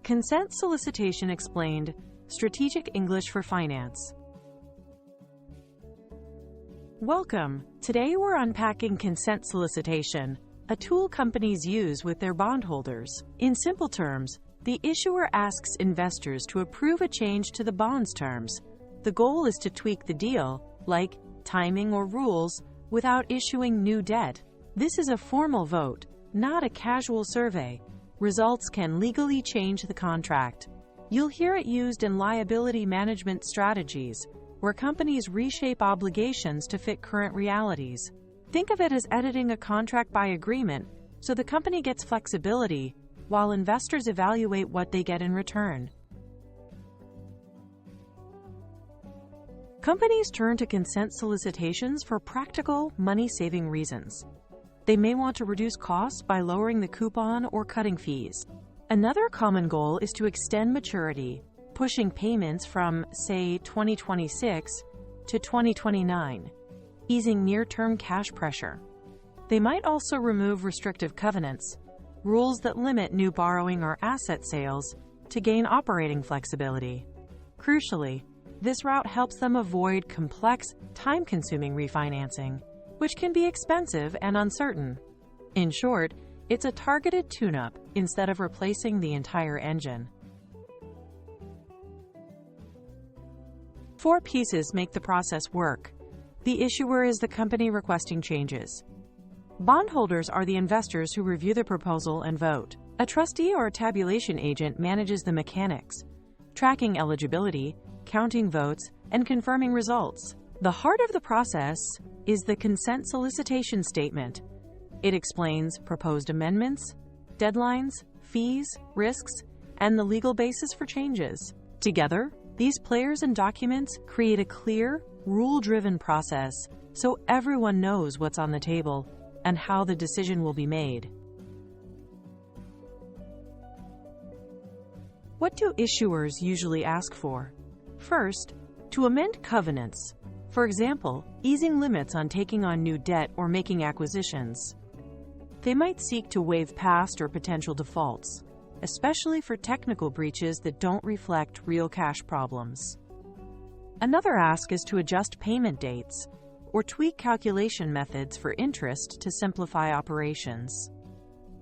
Consent Solicitation Explained, Strategic English for Finance. Welcome. Today we're unpacking consent solicitation, a tool companies use with their bondholders. In simple terms, the issuer asks investors to approve a change to the bond's terms. The goal is to tweak the deal, like timing or rules, without issuing new debt. This is a formal vote, not a casual survey. Results can legally change the contract. You'll hear it used in liability management strategies, where companies reshape obligations to fit current realities. Think of it as editing a contract by agreement, so the company gets flexibility, while investors evaluate what they get in return. Companies turn to consent solicitations for practical, money-saving reasons. They may want to reduce costs by lowering the coupon or cutting fees. Another common goal is to extend maturity, pushing payments from, say, 2026 to 2029, easing near-term cash pressure. They might also remove restrictive covenants, rules that limit new borrowing or asset sales, to gain operating flexibility. Crucially, this route helps them avoid complex, time-consuming refinancing, which can be expensive and uncertain. In short, it's a targeted tune-up instead of replacing the entire engine. 4 pieces make the process work. The issuer is the company requesting changes. Bondholders are the investors who review the proposal and vote. A trustee or a tabulation agent manages the mechanics, tracking eligibility, counting votes, and confirming results. The heart of the process is the consent solicitation statement. It explains proposed amendments, deadlines, fees, risks, and the legal basis for changes. Together, these players and documents create a clear, rule-driven process so everyone knows what's on the table and how the decision will be made. What do issuers usually ask for? First, to amend covenants. For example, easing limits on taking on new debt or making acquisitions. They might seek to waive past or potential defaults, especially for technical breaches that don't reflect real cash problems. Another ask is to adjust payment dates or tweak calculation methods for interest to simplify operations.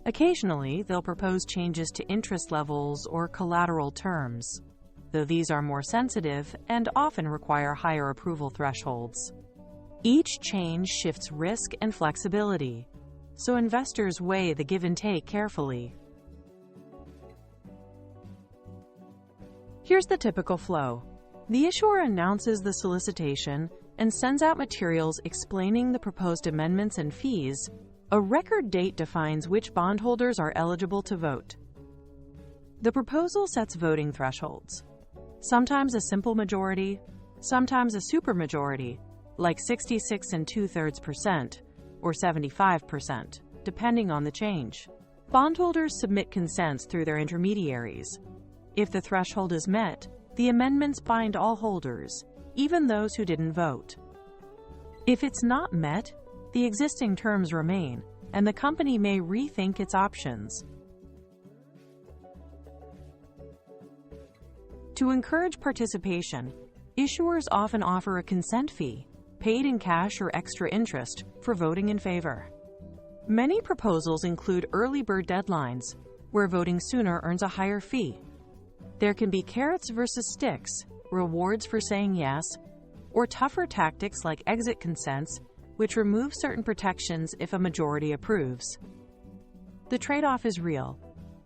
Occasionally, they'll propose changes to interest levels or collateral terms, though these are more sensitive and often require higher approval thresholds. Each change shifts risk and flexibility, so investors weigh the give and take carefully. Here's the typical flow. The issuer announces the solicitation and sends out materials explaining the proposed amendments and fees. A record date defines which bondholders are eligible to vote. The proposal sets voting thresholds. Sometimes a simple majority, sometimes a supermajority, like 66 2/3% or 75%, depending on the change. Bondholders submit consents through their intermediaries. If the threshold is met, the amendments bind all holders, even those who didn't vote. If it's not met, the existing terms remain, and the company may rethink its options. To encourage participation, issuers often offer a consent fee, paid in cash or extra interest, for voting in favor. Many proposals include early bird deadlines, where voting sooner earns a higher fee. There can be carrots versus sticks, rewards for saying yes, or tougher tactics like exit consents, which remove certain protections if a majority approves. The trade-off is real.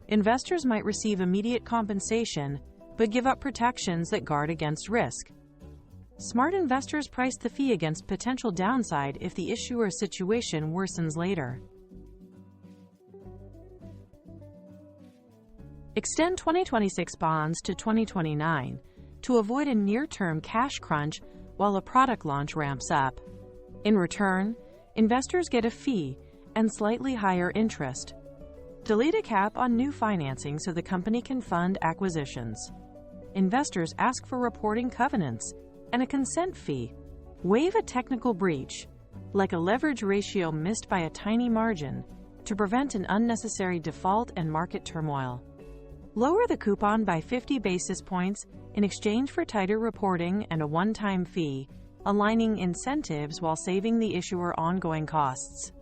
Investors might receive immediate compensation, but give up protections that guard against risk. Smart investors price the fee against potential downside if the issuer's situation worsens later. Extend 2026 bonds to 2029 to avoid a near-term cash crunch while a product launch ramps up. In return, investors get a fee and slightly higher interest. Delete a cap on new financing so the company can fund acquisitions. Investors ask for reporting covenants and a consent fee. Waive a technical breach, like a leverage ratio missed by a tiny margin, to prevent an unnecessary default and market turmoil. Lower the coupon by 50 basis points in exchange for tighter reporting and a one-time fee, aligning incentives while saving the issuer ongoing costs.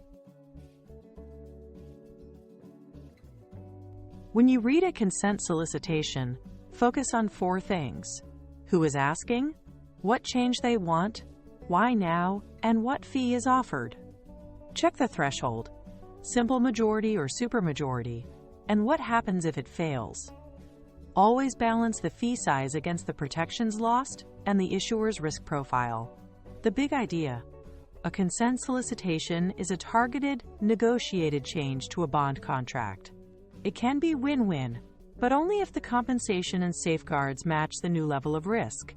When you read a consent solicitation, focus on 4 things: who is asking, what change they want, why now, and what fee is offered. Check the threshold, simple majority or supermajority, and what happens if it fails. Always balance the fee size against the protections lost and the issuer's risk profile. The big idea: a consent solicitation is a targeted, negotiated change to a bond contract. It can be win-win, but only if the compensation and safeguards match the new level of risk.